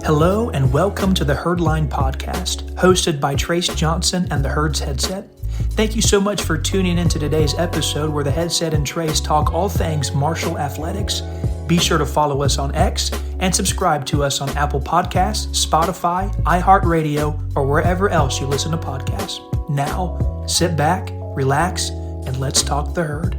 Hello and welcome to the Herdline Podcast, hosted by Trace Johnson and the Herds Headset. Thank you so much for tuning into today's episode where the Headset and Trace talk all things Marshall athletics. Be sure to follow us on X and subscribe to us on Apple Podcasts, Spotify, iHeartRadio, or wherever else you listen to podcasts. Now, sit back, relax, and let's talk the herd.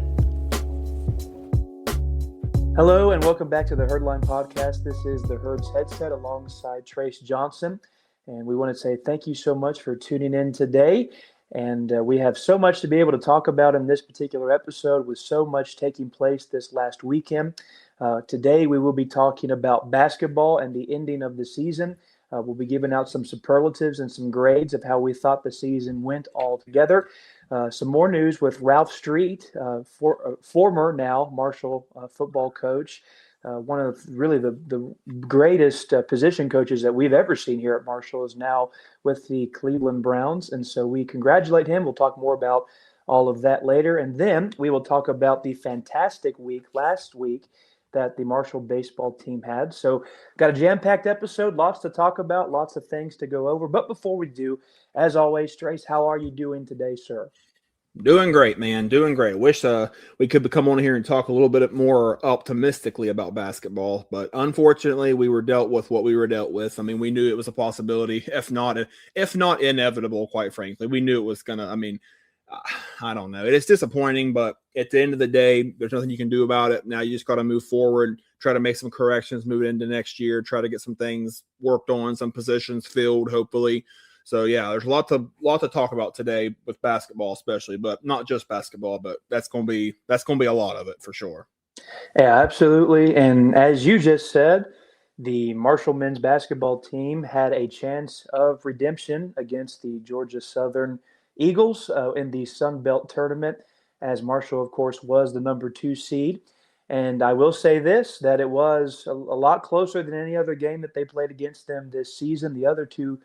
Hello and welcome back to the Herdline Podcast. This is the Herds Headset alongside Trace Johnson. And we want to say thank you so much for tuning in today. And we have so much to be able to talk about in this particular episode with so much taking place this last weekend. Today we will be talking about basketball and the ending of the season. We'll be giving out some superlatives and some grades of how we thought the season went all together. Some more news with Ralph Street, former now Marshall football coach, one of really the greatest position coaches that we've ever seen here at Marshall, is now with the Cleveland Browns. And so we congratulate him. We'll talk more about all of that later. And then we will talk about the fantastic week last week that the Marshall baseball team had. So got a jam-packed episode, lots to talk about, lots of things to go over. But before we do, as always, Trace, how are you doing today, sir? Doing great, man. Doing great. Wish we could come on here and talk a little bit more optimistically about basketball, but unfortunately, we were dealt with what we were dealt with. I mean, we knew it was a possibility, if not inevitable. Quite frankly, we knew it was gonna. I mean, I don't know. It is disappointing, but at the end of the day, there's nothing you can do about it. Now you just got to move forward, try to make some corrections, move into next year, try to get some things worked on, some positions filled, hopefully. So yeah, there's a lot to talk about today with basketball, especially, but not just basketball, but that's gonna be a lot of it for sure. Yeah, absolutely. And as you just said, the Marshall men's basketball team had a chance of redemption against the Georgia Southern Eagles in the Sun Belt Tournament, as Marshall, of course, was the number 2 seed. And I will say this, that it was a lot closer than any other game that they played against them this season. The other two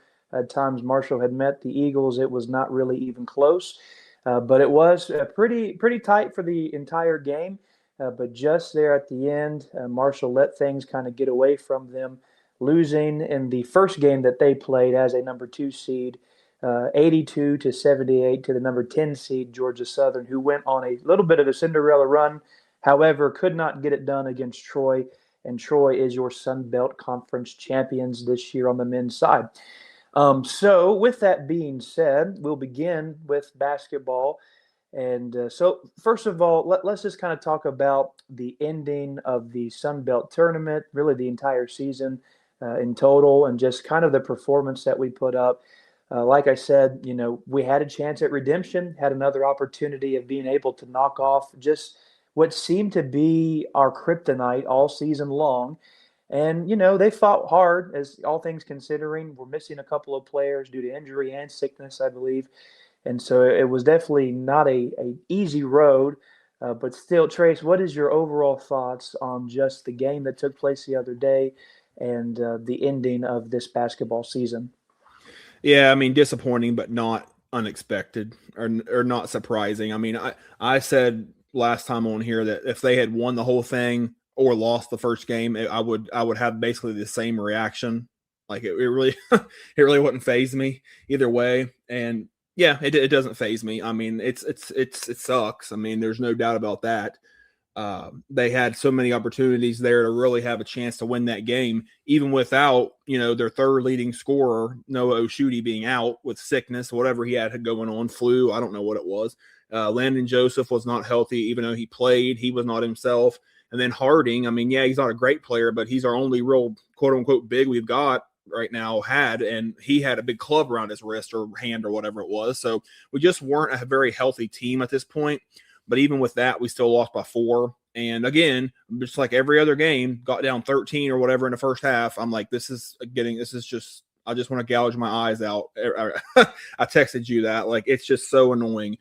times Marshall had met the Eagles, it was not really even close. But it was pretty tight for the entire game. But just there at the end, Marshall let things kind of get away from them, losing in the first game that they played as a number 2 seed, 82-78 to the number 10 seed Georgia Southern, who went on a little bit of a Cinderella run, however, could not get it done against Troy, and Troy is your Sun Belt Conference champions this year on the men's side. So with that being said, we'll begin with basketball. And so first of all, let's just kind of talk about the ending of the Sun Belt Tournament, really the entire season in total, and just kind of the performance that we put up. Like I said, we had a chance at redemption, had another opportunity of being able to knock off just what seemed to be our kryptonite all season long. And, they fought hard, as all things considering. We're missing a couple of players due to injury and sickness, I believe. And so it was definitely not a easy road. But still, Trace, what is your overall thoughts on just the game that took place the other day and the ending of this basketball season? Yeah, I mean, disappointing, but not unexpected or not surprising. I mean, I said last time on here that if they had won the whole thing or lost the first game, I would have basically the same reaction. Like it really wouldn't faze me either way. And yeah, it doesn't faze me. I mean, it sucks. I mean, there's no doubt about that. They had so many opportunities there to really have a chance to win that game, even without, their third leading scorer, Noah Oshuti, being out with sickness, whatever he had going on, flu. I don't know what it was. Landon Joseph was not healthy, even though he played. He was not himself. And then Harding, I mean, yeah, he's not a great player, but he's our only real quote unquote big we've got right now and he had a big club around his wrist or hand or whatever it was. So we just weren't a very healthy team at this point. But even with that, we still lost by 4. And again, just like every other game, got down 13 or whatever in the first half. I'm like, I just want to gouge my eyes out. I texted you that. Like, it's just so annoying.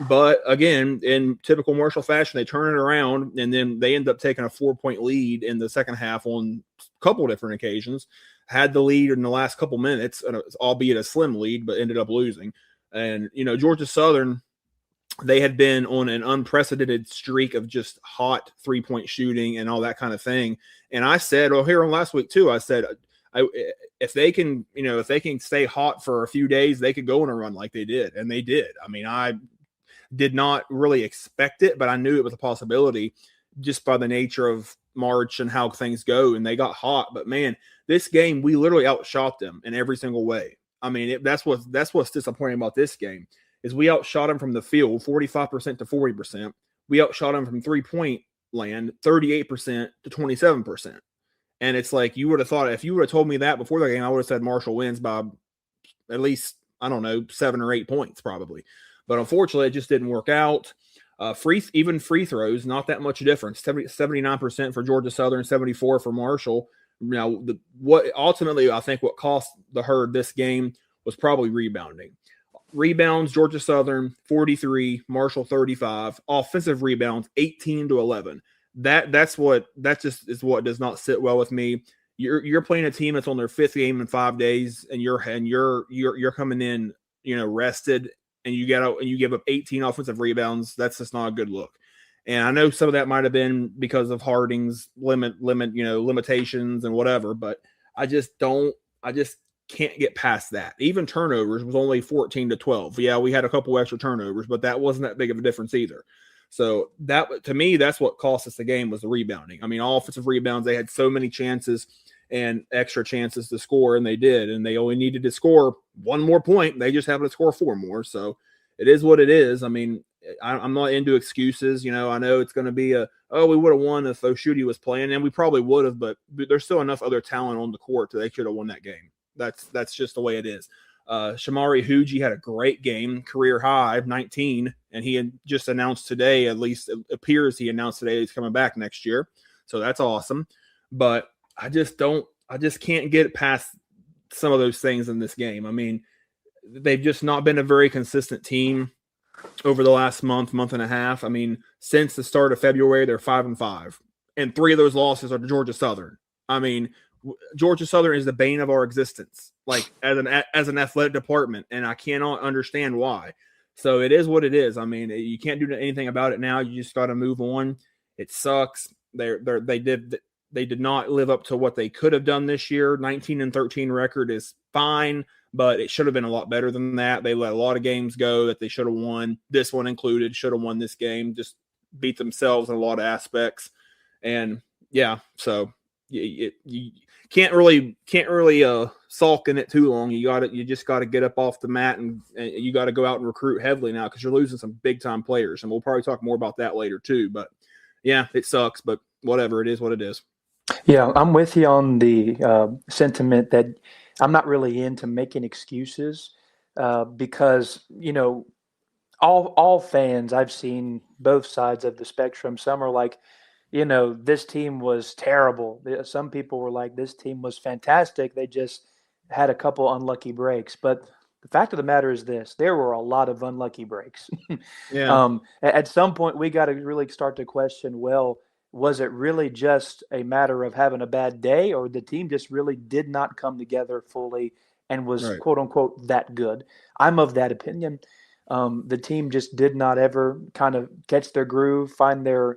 But again, in typical Marshall fashion, they turn it around, and then they end up taking a 4-point lead in the second half on a couple different occasions. Had the lead in the last couple minutes, albeit a slim lead, but ended up losing. And, Georgia Southern, they had been on an unprecedented streak of just hot 3-point shooting and all that kind of thing. And I said, here on last week too, I said, if they can, if they can stay hot for a few days, they could go on a run like they did, and they did. I mean, I did not really expect it, but I knew it was a possibility just by the nature of March and how things go, and they got hot. But man, this game, we literally outshot them in every single way. I mean, that's what's disappointing about this game is we outshot them from the field 45% to 40%. We outshot them from 3-point land 38% to 27%. And it's like, you would have thought, if you would have told me that before the game, I would have said Marshall wins by at least, I don't know, 7 or 8 points probably. But unfortunately, it just didn't work out. Even free throws, not that much difference. 79% for Georgia Southern, 74% for Marshall. Now, what ultimately I think what cost the Herd this game was probably rebounding. Rebounds, Georgia Southern 43, Marshall 35. Offensive rebounds 18 to 11. That just is what does not sit well with me. You're playing a team that's on their 5th game in 5 days, and you're coming in, rested, and you give up 18 offensive rebounds. That's just not a good look. And I know some of that might have been because of Harding's limitations and whatever, but I just can't get past that. Even turnovers was only 14 to 12. Yeah, we had a couple extra turnovers, but that wasn't that big of a difference either. So that, to me, that's what cost us the game, was the rebounding. I mean, all offensive rebounds, they had so many chances and extra chances to score, and they did. And they only needed to score 1 more point. They just happened to score 4 more. So it is what it is. I mean, I'm not into excuses. I know it's going to be we would have won if Oshuti was playing, and we probably would have, but there's still enough other talent on the court that they should have won that game. That's just the way it is. Shamari Huji had a great game, career high, 19, and he had just announced today, at least it appears he announced today, he's coming back next year. So that's awesome. But I just can't get past some of those things in this game. I mean, they've just not been a very consistent team over the last month and a half. I mean, since the start of February, they're 5-5, and 3 of those losses are to Georgia Southern. I mean, Georgia Southern is the bane of our existence, like as an athletic department, and I cannot understand why. So it is what it is. I mean, you can't do anything about it now. You just got to move on. It sucks. They did not live up to what they could have done this year. 19-13 record is fine, but it should have been a lot better than that. They let a lot of games go that they should have won. This one included. Should have won this game. Just beat themselves in a lot of aspects. And yeah, so you can't really sulk in it too long. You just got to get up off the mat, and you got to go out and recruit heavily now, because you're losing some big time players, and we'll probably talk more about that later too. But yeah, it sucks, but whatever, it is what it is. Yeah, I'm with you on the sentiment that I'm not really into making excuses because all fans, I've seen both sides of the spectrum. Some are like, this team was terrible. Some people were like, this team was fantastic. They just had a couple unlucky breaks. But the fact of the matter is this: there were a lot of unlucky breaks. Yeah. At some point, we got to really start to question, well, was it really just a matter of having a bad day, or the team just really did not come together fully and was, Right. quote unquote, that good? I'm of that opinion. The team just did not ever kind of catch their groove, find their,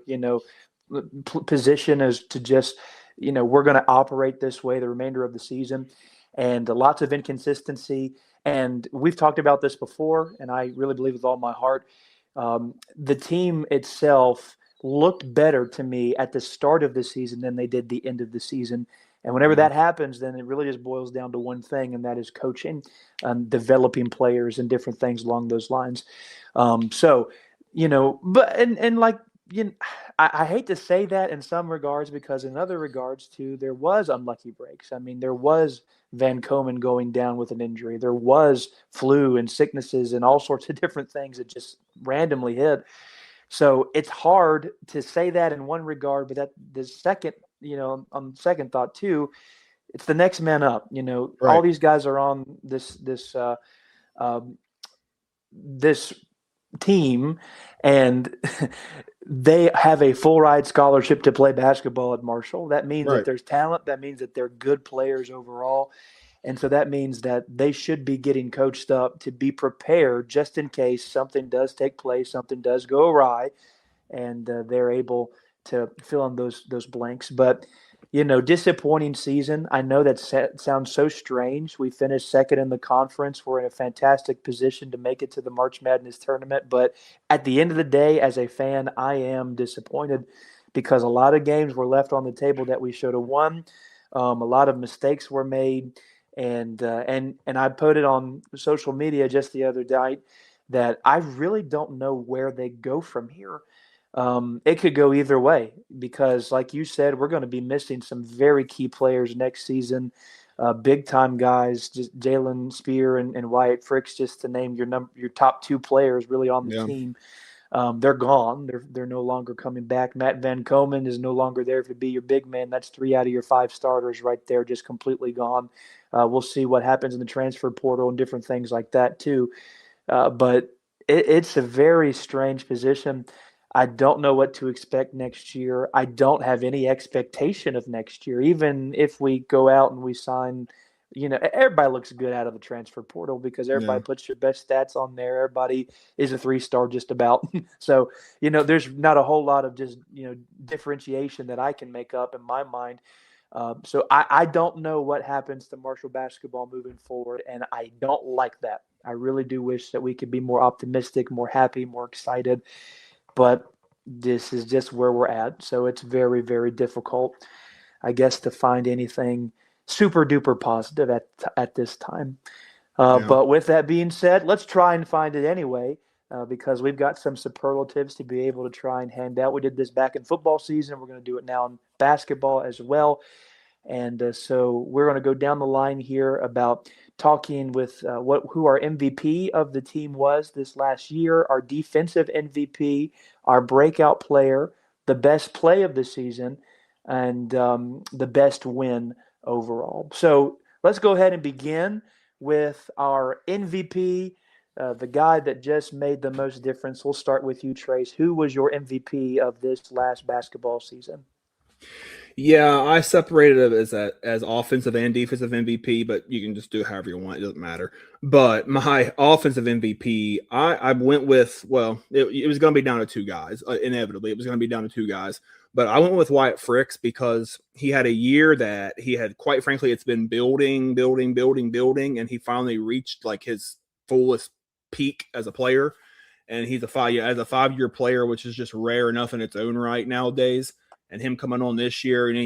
position as to just, we're going to operate this way the remainder of the season, and lots of inconsistency. And we've talked about this before, and I really believe with all my heart, the team itself looked better to me at the start of the season than they did the end of the season. And whenever that happens, then it really just boils down to one thing, and that is coaching, developing players, and different things along those lines. I hate to say that in some regards, because in other regards too, there was unlucky breaks. I mean, there was Van Komen going down with an injury. There was flu and sicknesses and all sorts of different things that just randomly hit. So it's hard to say that in one regard, but that the second, on second thought too, it's the next man up. Right. All these guys are on this team, and they have a full ride scholarship to play basketball at Marshall. That means that there's talent. That means that they're good players overall. And so that means that they should be getting coached up to be prepared just in case something does take place, something does go awry, and they're able to fill in those blanks. But Disappointing season. I know that sounds so strange. We finished second in the conference. We're in a fantastic position to make it to the March Madness tournament. But at the end of the day, as a fan, I am disappointed because a lot of games were left on the table that we should have won. A lot of mistakes were made, and I put it on social media just the other night that I really don't know where they go from here. It could go either way because, like you said, we're going to be missing some very key players next season, big time guys, just Jalen Spear and Wyatt Fricks, just to name your top two players really on the Yeah. team. They're gone. They're no longer coming back. Matt Van Komen is no longer there to be your big man. That's 3 out of your 5 starters right there, just completely gone. We'll see what happens in the transfer portal and different things like that too. But it's a very strange position. I don't know what to expect next year. I don't have any expectation of next year. Even if we go out and we sign, everybody looks good out of the transfer portal because Yeah. everybody puts your best stats on there. Everybody is a 3-star just about. So, there's not a whole lot of just, differentiation that I can make up in my mind. So I don't know what happens to Marshall basketball moving forward, and I don't like that. I really do wish that we could be more optimistic, more happy, more excited, but this is just where we're at. So it's very, very difficult, I guess, to find anything super duper positive at this time. Yeah. But with that being said, let's try and find it anyway. Because we've got some superlatives to be able to try and hand out. We did this back in football season. We're going to do it now in basketball as well. And so we're going to go down the line here about talking with who our MVP of the team was this last year, our defensive MVP, our breakout player, the best play of the season, and the best win overall. So let's go ahead and begin with our MVP, the guy that just made the most difference. We'll start with you, Trace. Who was your MVP of this last basketball season? Yeah, I separated it as offensive and defensive MVP, but you can just do it however you want. It doesn't matter. But my offensive MVP, I went with, well, it was going to be down to 2 guys. Inevitably, it was going to be down to 2 guys. But I went with Wyatt Fricks because he had a year that he had, quite frankly, it's been building, and he finally reached like his fullest peak as a player. And he's a 5-year player, which is just rare enough in its own right nowadays. And him coming on this year, and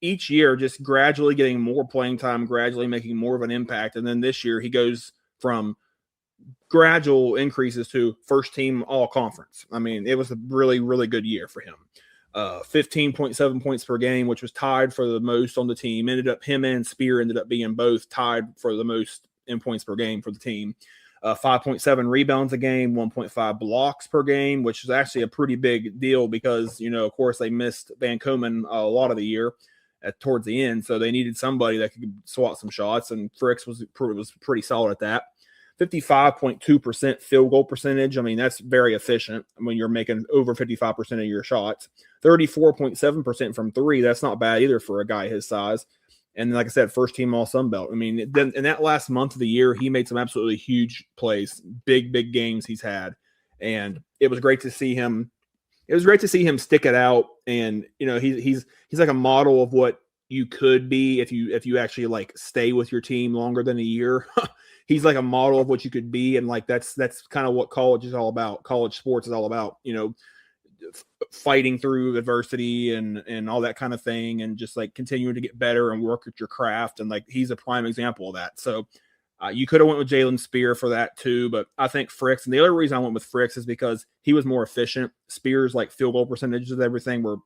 each year just gradually getting more playing time, gradually making more of an impact. And then this year he goes from gradual increases to first team all conference. I mean, it was a really, really good year for him. 15.7 points per game, which was tied for the most on the team. Him and Spear ended up being both tied for the most in points per game for the team. 5.7 rebounds a game, 1.5 blocks per game, which is actually a pretty big deal because, of course, they missed Van Komen a lot of the year towards the end. So they needed somebody that could swat some shots, and Fricks was pretty solid at that. 55.2% field goal percentage. I mean, that's very efficient when you're making over 55% of your shots. 34.7% from 3. That's not bad either for a guy his size. And like I said, first team all Sun Belt. I mean, then in that last month of the year, he made some absolutely huge plays, big games he's had. And it was great to see him. It was great to see him stick it out. And, he's like a model of what you could be if you actually like stay with your team longer than a year. He's like a model of what you could be. And like, that's kind of what college is all about. College sports is all about, fighting through adversity and all that kind of thing, and just like continuing to get better and work at your craft. And like, he's a prime example of that. So you could have went with Jalen Spear for that too, but I think Fricks, and the other reason I went with Fricks is because he was more efficient. Spear's like field goal percentages and everything were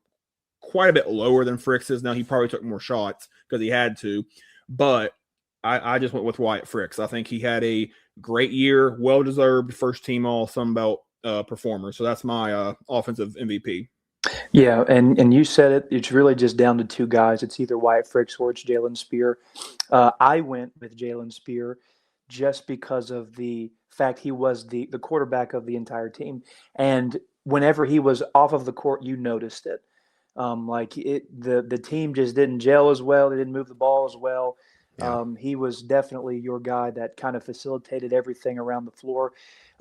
quite a bit lower than Fricks's. Now he probably took more shots because he had to, but I just went with Wyatt Fricks. I think he had a great year, well-deserved first team all Sun Belt performer. So that's my offensive MVP. Yeah, and you said it. It's really just down to 2 guys. It's either Wyatt Fricks or it's Jalen Spear. I went with Jalen Spear just because of the fact he was the quarterback of the entire team, and whenever he was off of the court, you noticed it. The team just didn't gel as well. They didn't move the ball as well. Yeah. He was definitely your guy that kind of facilitated everything around the floor.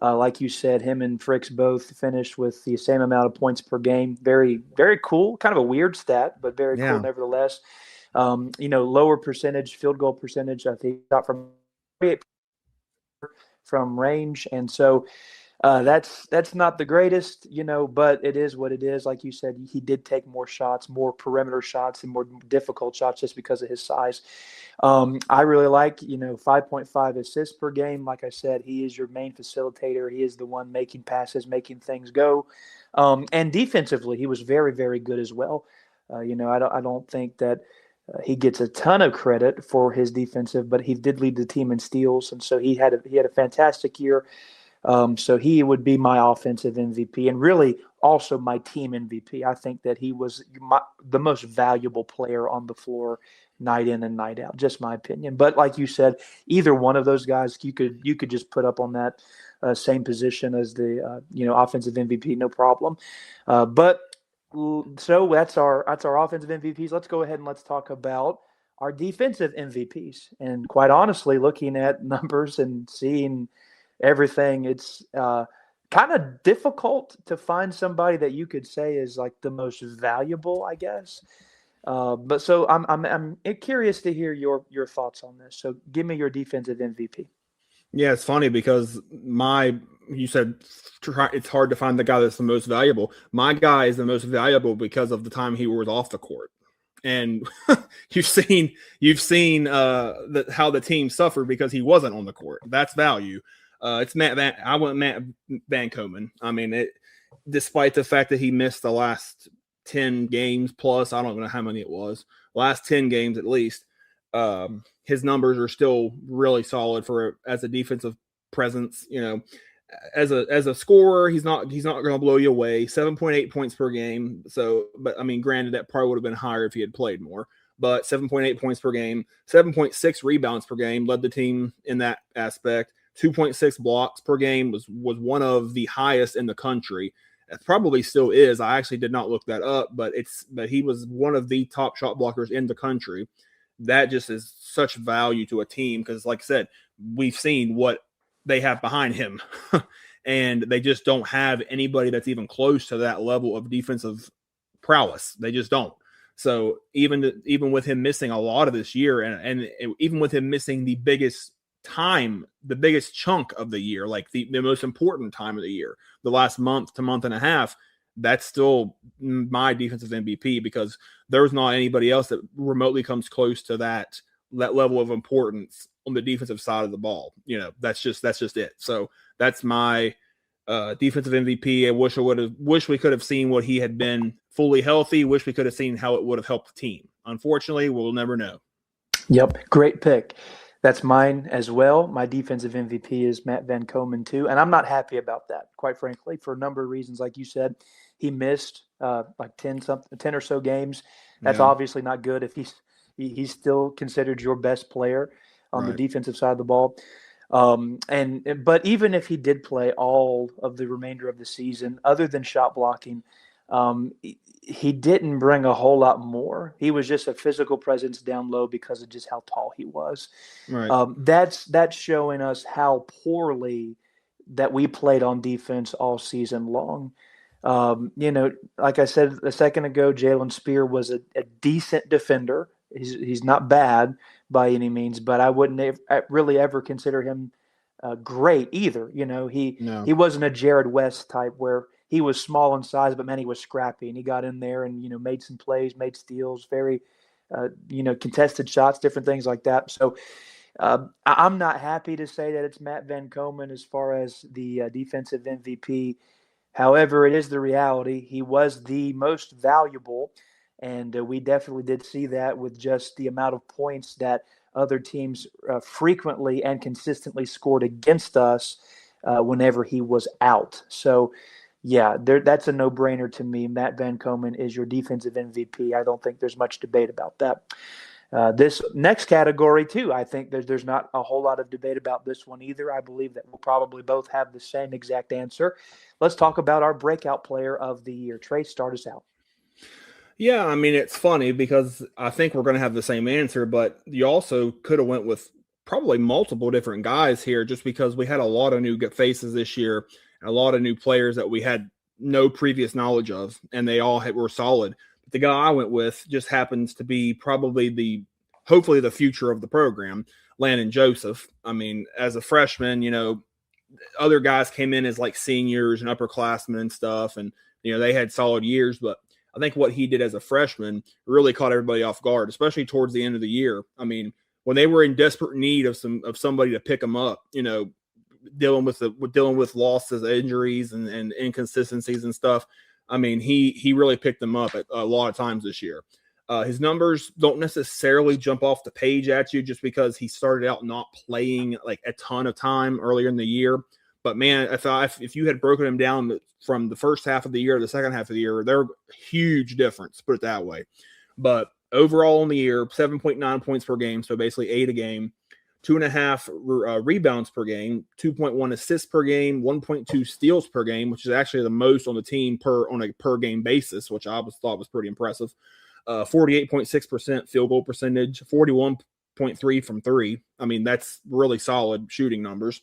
Like you said, him and Fricks both finished with the same amount of points per game. Very, very cool. Kind of a weird stat, but very cool Yeah. nevertheless. Lower percentage, field goal percentage. I think got from range, and so that's not the greatest, but it is what it is. Like you said, he did take more shots, more perimeter shots, and more difficult shots just because of his size. I really like, 5.5 assists per game. Like I said, he is your main facilitator. He is the one making passes, making things go. And defensively, he was very, very good as well. I don't think that he gets a ton of credit for his defensive, but he did lead the team in steals, and so he had a fantastic year. So he would be my offensive MVP and really also my team MVP. I think that he was the most valuable player on the floor night in and night out, just my opinion. But like you said, either one of those guys, you could just put up on that same position as the offensive MVP, no problem. But so that's our offensive MVPs. Let's go ahead and let's talk about our defensive MVPs. And quite honestly, looking at numbers and seeing everything, it's kind of difficult to find somebody that you could say is like the most valuable, I guess. But so I'm curious to hear your thoughts on this. So give me your defensive MVP. Yeah, it's funny because you said it's hard to find the guy that's the most valuable. My guy is the most valuable because of the time he was off the court. And you've seen how the team suffered because he wasn't on the court. That's value. It's I went Matt Van Komen. I mean, despite the fact that he missed the last 10 games plus, I don't know how many it was, last 10 games at least. His numbers are still really solid as a defensive presence. As a scorer, he's not going to blow you away. 7.8 points per game. So, but I mean, granted, that probably would have been higher if he had played more. But 7.8 points per game, 7.6 rebounds per game, led the team in that aspect. 2.6 blocks per game was one of the highest in the country. It probably still is. I actually did not look that up, but he was one of the top shot blockers in the country. That just is such value to a team because, like I said, we've seen what they have behind him, and they just don't have anybody that's even close to that level of defensive prowess. They just don't. So even with him missing a lot of this year, and even with him missing the biggest chunk of the year, like the most important time of the year, the last month to month and a half, that's still my defensive MVP because there's not anybody else that remotely comes close to that level of importance on the defensive side of the ball. That's just it. So that's my defensive MVP. I wish we could have seen what he had been fully healthy. Wish we could have seen how it would have helped the team. Unfortunately, we'll never know. Yep, great pick. That's mine as well. My defensive MVP is Matt Van Komen too, and I'm not happy about that, quite frankly, for a number of reasons. Like you said, he missed like 10 or so games. That's obviously not good if he's still considered your best player on the defensive side of the ball. But even if he did play all of the remainder of the season, other than shot blocking, he didn't bring a whole lot more. He was just a physical presence down low because of just how tall he was. Right. That's showing us how poorly that we played on defense all season long. Like I said a second ago, Jalen Spear was a decent defender. He's not bad by any means, but I wouldn't really ever consider him great either. He wasn't a Jared West type where he was small in size, but man, he was scrappy and he got in there and made some plays, made steals, very contested shots, different things like that. So I'm not happy to say that it's Matt Van Komen as far as the defensive MVP. However, it is the reality. He was the most valuable, and we definitely did see that with just the amount of points that other teams frequently and consistently scored against us whenever he was out. So, yeah, that's a no-brainer to me. Matt Van Komen is your defensive MVP. I don't think there's much debate about that. This next category, too, I think there's not a whole lot of debate about this one either. I believe that we'll probably both have the same exact answer. Let's talk about our breakout player of the year. Trey, start us out. Yeah, I mean, it's funny because I think we're going to have the same answer, but you also could have went with probably multiple different guys here, just because we had a lot of new faces this year, and a lot of new players that we had no previous knowledge of, and they all were solid. But the guy I went with just happens to be probably hopefully the future of the program, Landon Joseph. I mean, as a freshman, other guys came in as like seniors and upperclassmen and stuff, and they had solid years. But I think what he did as a freshman really caught everybody off guard, especially towards the end of the year. I mean, when they were in desperate need of somebody to pick them up, dealing with losses, injuries, and inconsistencies and stuff. I mean, he really picked them up at a lot of times this year. His numbers don't necessarily jump off the page at you just because he started out not playing like a ton of time earlier in the year. But man, if you had broken him down from the first half of the year to the second half of the year, they're a huge difference, put it that way. But overall in the year, 7.9 points per game, so basically 8 a game, 2.5 rebounds per game, 2.1 assists per game, 1.2 steals per game, which is actually the most on the team on a per game basis, which I thought was pretty impressive. 48.6% field goal percentage, 41.3 from three. I mean, that's really solid shooting numbers,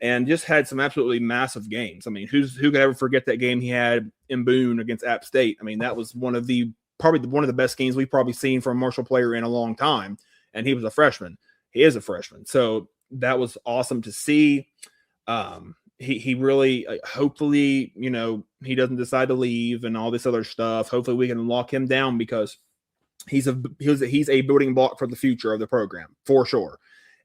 and just had some absolutely massive games. I mean, who could ever forget that game he had in Boone against App State? I mean, that was probably one of the best games we've probably seen from a Marshall player in a long time, and he was a freshman. He is a freshman, so that was awesome to see. He really, hopefully, he doesn't decide to leave and all this other stuff. Hopefully we can lock him down, because he's a building block for the future of the program for sure.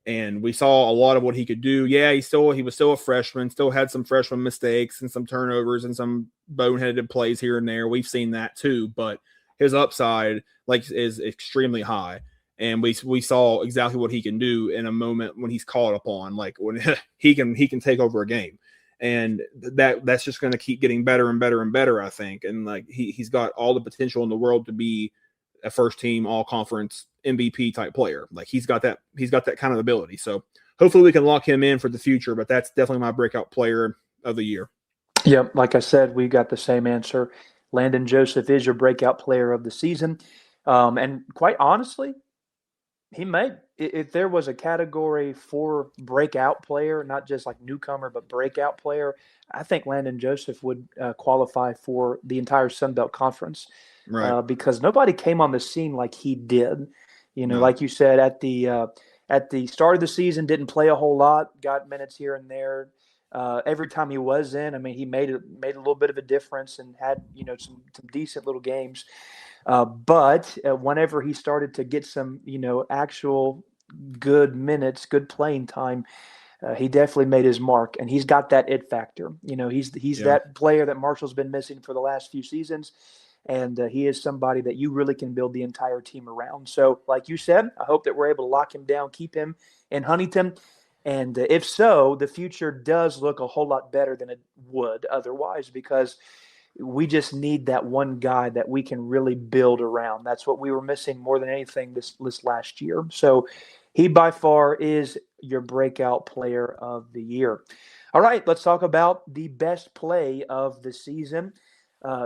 And we saw a lot of what he could do. Yeah, he was still a freshman, still had some freshman mistakes and some turnovers and some boneheaded plays here and there. We've seen that too, but his upside is extremely high. And we saw exactly what he can do in a moment when he's called upon, like when he can take over a game. And that's just going to keep getting better and better and better, I think. And like he's got all the potential in the world to be a first team all conference MVP type player. Like he's got that kind of ability. So hopefully we can lock him in for the future, but that's definitely my breakout player of the year. Yep. Like I said, we got the same answer. Landon Joseph is your breakout player of the season. And quite honestly, he may, if there was a category for breakout player, not just like newcomer, but breakout player, I think Landon Joseph would qualify for the entire Sun Belt Conference, right? Because nobody came on the scene like he did. No. Like you said, at the start of the season, didn't play a whole lot, got minutes here and there. Every time he was in, I mean, he made a little bit of a difference and had some decent little games. But whenever he started to get some, actual good minutes, good playing time, he definitely made his mark, and he's got that it factor. He's that player that Marshall's been missing for the last few seasons, and he is somebody that you really can build the entire team around. So, like you said, I hope that we're able to lock him down, keep him in Huntington, and if so, the future does look a whole lot better than it would otherwise, because we just need that one guy that we can really build around. That's what we were missing more than anything this last year. So he by far is your breakout player of the year. All right, let's talk about the best play of the season.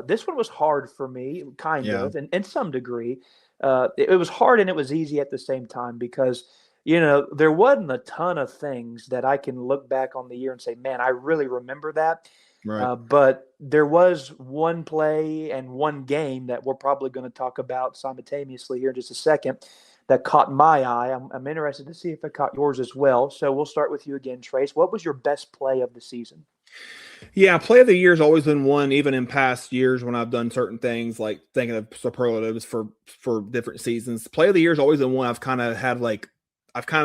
This one was hard for me, kind of, and in some degree. It was hard and it was easy at the same time, because there wasn't a ton of things that I can look back on the year and say, man, I really remember that. Right. But there was one play and one game that we're probably going to talk about simultaneously here in just a second that caught my eye. I'm interested to see if it caught yours as well. So we'll start with you again, Trace. What was your best play of the season? Yeah, play of the year has always been one, even in past years when I've done certain things, like thinking of superlatives for different seasons. Play of the year has always been one I've kind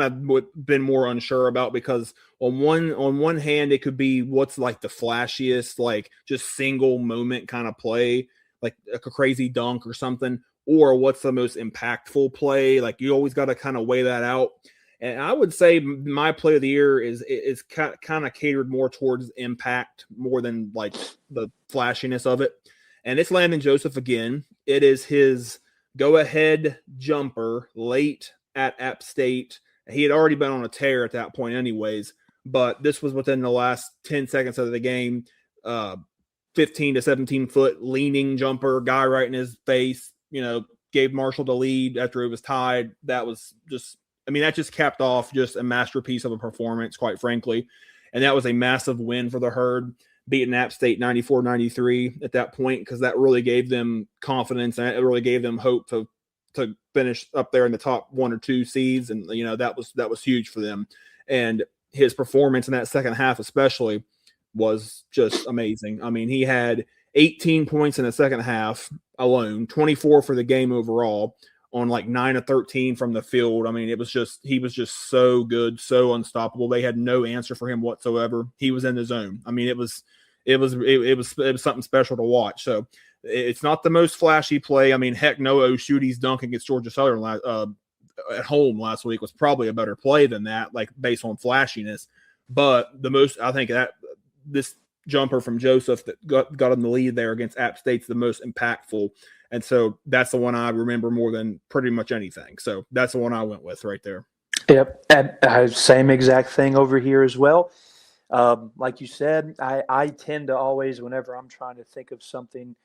of been more unsure about, because on one hand, it could be what's like the flashiest, like just single moment kind of play, like a crazy dunk or something, or what's the most impactful play. Like you always got to kind of weigh that out. And I would say my play of the year is kind of catered more towards impact more than like the flashiness of it. And it's Landon Joseph again. It is his go-ahead jumper late at App State. He had already been on a tear at that point anyways, but this was within the last 10 seconds of the game. 15 to 17 foot leaning jumper, guy right in his face, gave Marshall the lead after it was tied. That was just I mean, that just capped off just a masterpiece of a performance, quite frankly. And that was a massive win for the Herd, beating App State 94-93 at that point, because that really gave them confidence and it really gave them hope to finish up there in the top 1 or 2 seeds. And, that was huge for them. And his performance in that second half especially was just amazing. I mean, he had 18 points in the second half alone, 24 for the game overall, on like 9 of 13 from the field. I mean, he was just so good, so unstoppable. They had no answer for him whatsoever. He was in the zone. I mean, it was something special to watch. So it's not the most flashy play. I mean, heck, Noah Oshudi's dunk against Georgia Southern at home last week was probably a better play than that, like based on flashiness. But I think that this jumper from Joseph that got him the lead there against App State's the most impactful. And so that's the one I remember more than pretty much anything. So that's the one I went with right there. Yep. Same exact thing over here as well. Like you said, I tend to always, whenever I'm trying to think of something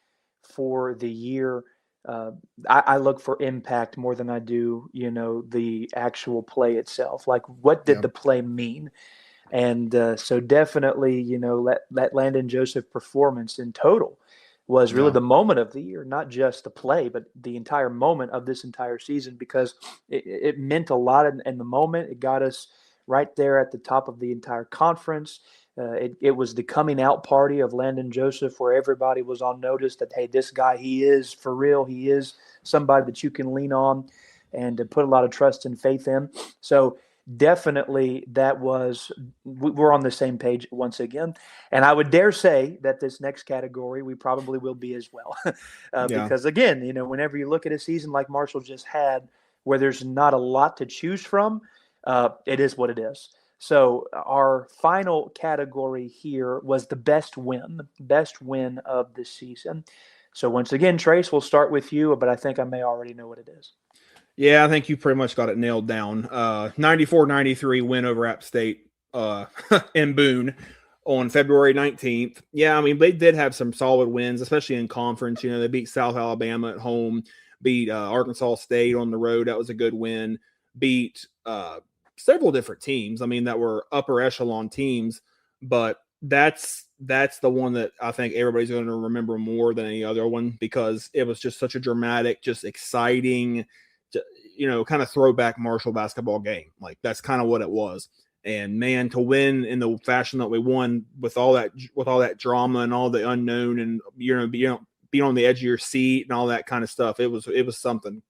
for the year, I look for impact more than I do, the actual play itself. Like, what did the play mean? And so definitely, that Landon Joseph performance in total was really the moment of the year, not just the play, but the entire moment of this entire season, because it meant a lot in the moment. It got us right there at the top of the entire conference. It was the coming out party of Landon Joseph, where everybody was on notice that, hey, this guy, he is for real. He is somebody that you can lean on and to put a lot of trust and faith in. So definitely we're on the same page once again. And I would dare say that this next category, we probably will be as well. Because again, whenever you look at a season like Marshall just had, where there's not a lot to choose from, it is what it is. So our final category here was the best win of the season. So once again, Trace, we'll start with you, but I think I may already know what it is. Yeah, I think you pretty much got it nailed down. 94-93 win over App State in Boone on February 19th. Yeah, I mean, they did have some solid wins, especially in conference. They beat South Alabama at home, beat Arkansas State on the road. That was a good win. Beat several different teams, I mean, that were upper echelon teams, but that's the one that I think everybody's going to remember more than any other one, because it was just such a dramatic, just exciting, kind of throwback Marshall basketball game. Like, that's kind of what it was. And man, to win in the fashion that we won, with all that drama and all the unknown, and being on the edge of your seat and all that kind of stuff, it was something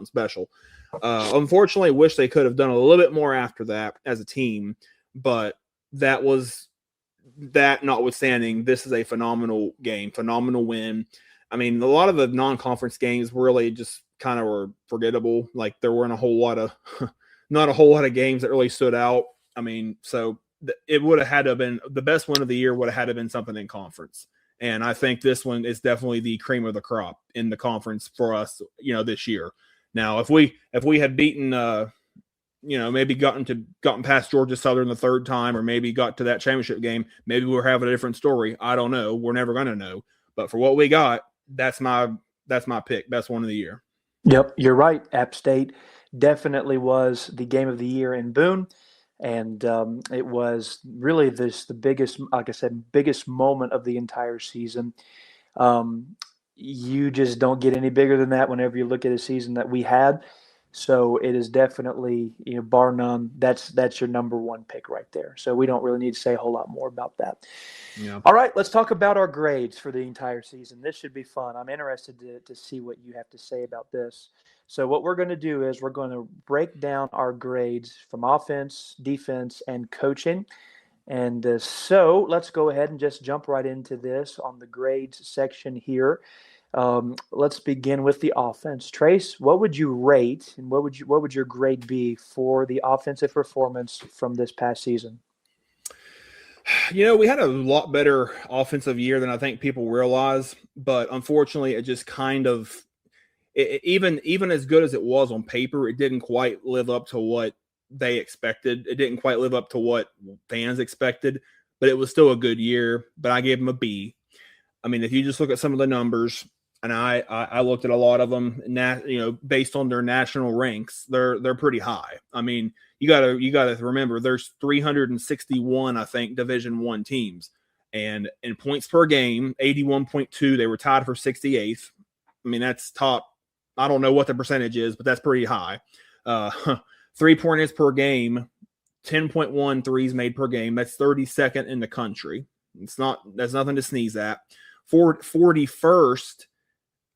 special. Unfortunately, wish they could have done a little bit more after that as a team, but that notwithstanding, this is a phenomenal game, phenomenal win. I mean, a lot of the non-conference games really just kind of were forgettable. Like, there weren't not a whole lot of games that really stood out. I mean, so it would have had to have been the best win of the year, would have had to have been something in conference. And I think this one is definitely the cream of the crop in the conference for us, this year. Now, if we had beaten, maybe gotten past Georgia Southern the third time, or maybe got to that championship game, maybe we're having a different story. I don't know. We're never going to know. But for what we got, that's my pick. Best one of the year. Yep, you're right. App State definitely was the game of the year in Boone. And it was really the biggest, like I said, biggest moment of the entire season. You just don't get any bigger than that whenever you look at a season that we had. So it is definitely, bar none, that's your number one pick right there. So we don't really need to say a whole lot more about that. Yeah. All right, let's talk about our grades for the entire season. This should be fun. I'm interested to see what you have to say about this. So what we're going to do is we're going to break down our grades from offense, defense, and coaching. And so let's go ahead and just jump right into this on the grades section here. Let's begin with the offense. Trace, what would you rate, and what would your grade be for the offensive performance from this past season? We had a lot better offensive year than I think people realize, but unfortunately, it just kind of, even as good as it was on paper, it didn't quite live up to what they expected. It didn't quite live up to what fans expected, but it was still a good year. But I gave them a B. I mean, if you just look at some of the numbers, and I looked at a lot of them, based on their national ranks, they're pretty high. I mean, you gotta remember there's 361, I think, Division I teams, and in points per game, 81.2. They were tied for 68th. I mean, that's top. I don't know what the percentage is, but that's pretty high. 3 points per game, 10.1 threes made per game. That's 32nd in the country. That's nothing to sneeze at. 41st.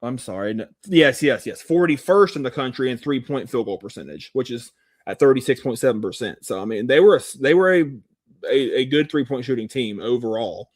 I'm sorry. Yes. 41st in the country in 3-point field goal percentage, which is at 36.7%. So, I mean, they were a good 3-point shooting team overall.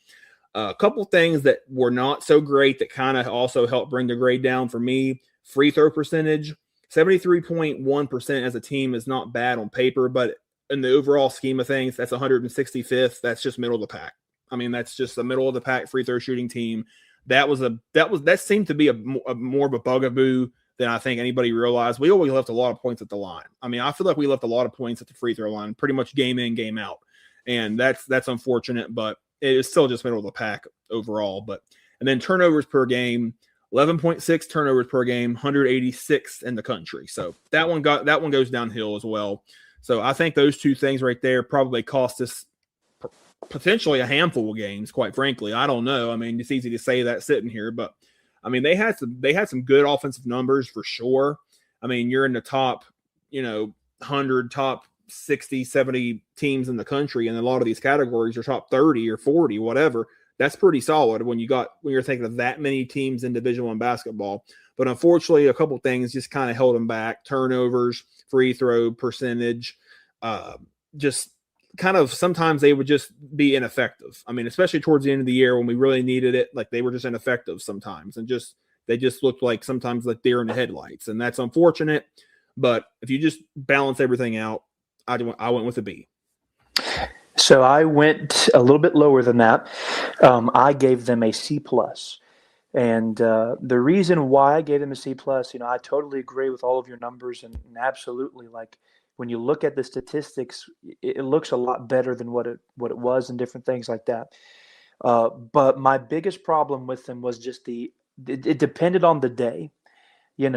A couple things that were not so great that kind of also helped bring the grade down for me. Free throw percentage, 73.1% as a team is not bad on paper, but in the overall scheme of things, that's 165th. That's just middle of the pack. I mean, that's just a middle of the pack free throw shooting team. That seemed to be a more of a bugaboo than I think anybody realized. We always left a lot of points at the line. I mean, I feel like we left a lot of points at the free throw line, pretty much game in, game out. And that's unfortunate, but it is still just middle of the pack overall. And then turnovers per game, 11.6 turnovers per game, 186th in the country. So that one goes downhill as well. So I think those two things right there probably cost us potentially a handful of games, quite frankly. I don't know. I mean, it's easy to say that sitting here, but I mean, they had some good offensive numbers for sure. I mean, you're in the top, 100, top 60, 70 teams in the country, and a lot of these categories are top 30 or 40, whatever. That's pretty solid when you're thinking of that many teams in Division I basketball. But unfortunately, a couple things just kind of held them back: turnovers, free throw percentage, just kind of sometimes they would just be ineffective. I mean, especially towards the end of the year when we really needed it, like they were just ineffective sometimes, and they just looked like sometimes like deer in the headlights, and that's unfortunate. But if you just balance everything out, I went with a B. So I went a little bit lower than that. I gave them a C+. And the reason why I gave them a C+, I totally agree with all of your numbers, and absolutely, like, when you look at the statistics, it looks a lot better than what it was and different things like that. But my biggest problem with them was just it depended on the day.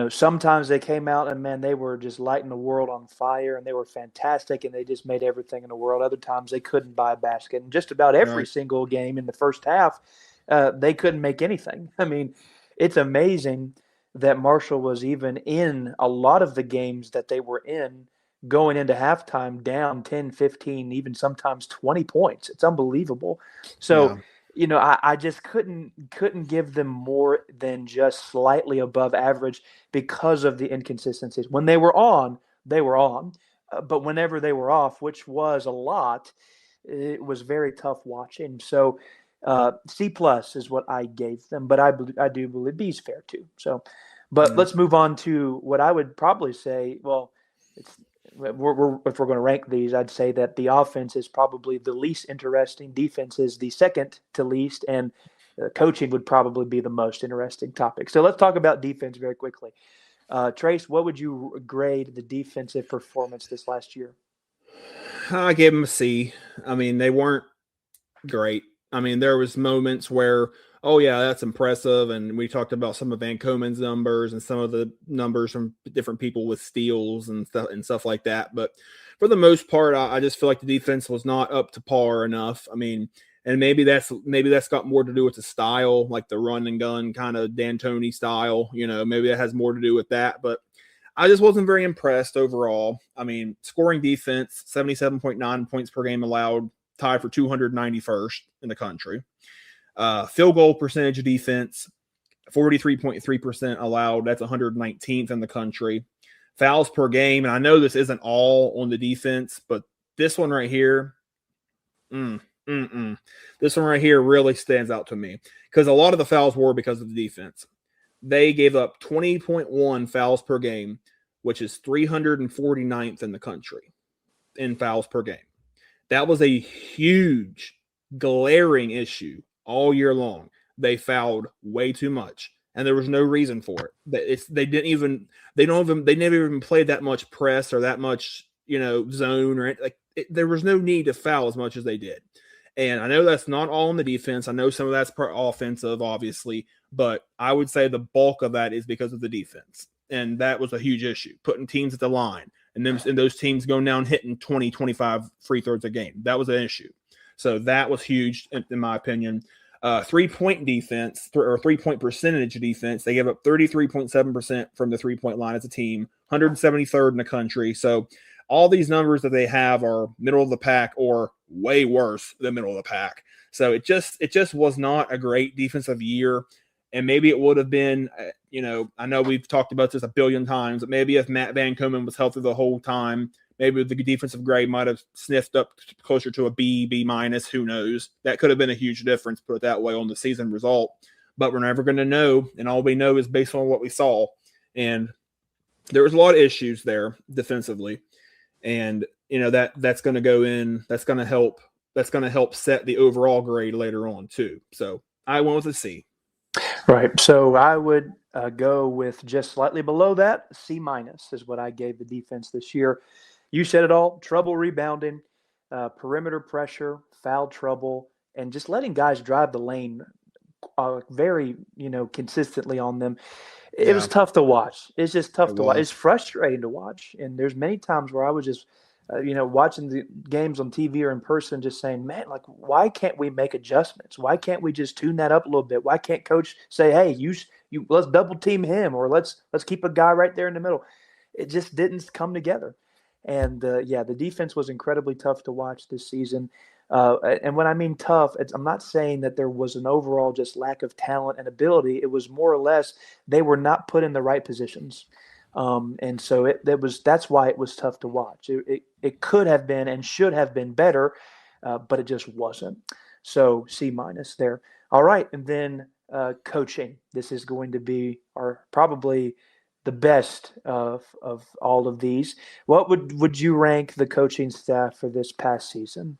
Sometimes they came out and, man, they were just lighting the world on fire, and they were fantastic, and they just made everything in the world. Other times they couldn't buy a basket. And just about every single game in the first half, they couldn't make anything. I mean, it's amazing that Marshall was even in a lot of the games that they were in going into halftime down 10, 15, even sometimes 20 points. It's unbelievable. So, I just couldn't give them more than just slightly above average because of the inconsistencies. When they were on, they were on. But whenever they were off, which was a lot, it was very tough watching. So C+ is what I gave them, but I do believe B is fair too. So, but let's move on to what I would probably say. Well, if we're going to rank these, I'd say that the offense is probably the least interesting. Defense is the second to least, and coaching would probably be the most interesting topic. So let's talk about defense very quickly. Trace, what would you grade the defensive performance this last year? I gave them a C. I mean, they weren't great. I mean, there was moments where, oh yeah, that's impressive, and we talked about some of Van Komen's numbers and some of the numbers from different people with steals and stuff like that. But for the most part, I just feel like the defense was not up to par enough. I mean, and maybe that's got more to do with the style, like the run and gun kind of D'Antoni style. Maybe that has more to do with that. But I just wasn't very impressed overall. I mean, scoring defense, 77.9 points per game allowed, tied for 291st in the country. Field goal percentage of defense, 43.3% allowed. That's 119th in the country. Fouls per game, and I know this isn't all on the defense, but this one right here, this one right here really stands out to me because a lot of the fouls were because of the defense. They gave up 20.1 fouls per game, which is 349th in the country in fouls per game. That was a huge, glaring issue all year long. They fouled way too much, and there was no reason for it. They never even played that much press or that much, zone or there was no need to foul as much as they did. And I know that's not all on the defense. I know some of that's offensive, obviously, but I would say the bulk of that is because of the defense. And that was a huge issue, putting teams at the line and those teams going down hitting 20, 25 free throws a game. That was an issue. So that was huge, in my opinion. 3-point defense or 3-point percentage defense, they gave up 33.7% from the 3-point line as a team, 173rd in the country. So all these numbers that they have are middle of the pack or way worse than middle of the pack. So it just was not a great defensive year. And maybe it would have been, I know we've talked about this a billion times, but maybe if Matt Van Komen was healthy the whole time, maybe the defensive grade might have sniffed up closer to a B minus. Who knows? That could have been a huge difference, put it that way, on the season result. But we're never going to know, and all we know is based on what we saw. And there was a lot of issues there defensively, and that's going to go in. That's going to help. That's going to help set the overall grade later on too. So I went with a C. Right. So I would go with just slightly below that. C minus is what I gave the defense this year. You said it all: trouble rebounding, perimeter pressure, foul trouble, and just letting guys drive the lane very, consistently on them. It was tough to watch. It's just tough to watch. It's frustrating to watch. And there's many times where I was just, watching the games on TV or in person, just saying, man, like, why can't we make adjustments? Why can't we just tune that up a little bit? Why can't coach say, hey, you let's double team him, or let's keep a guy right there in the middle? It just didn't come together. And the defense was incredibly tough to watch this season. And when I mean tough, I'm not saying that there was an overall just lack of talent and ability. It was more or less they were not put in the right positions. And so that's why it was tough to watch. It could have been and should have been better, but it just wasn't. So C minus there. All right, and then coaching. This is going to be probably the best of all of these. What would you rank the coaching staff for this past season?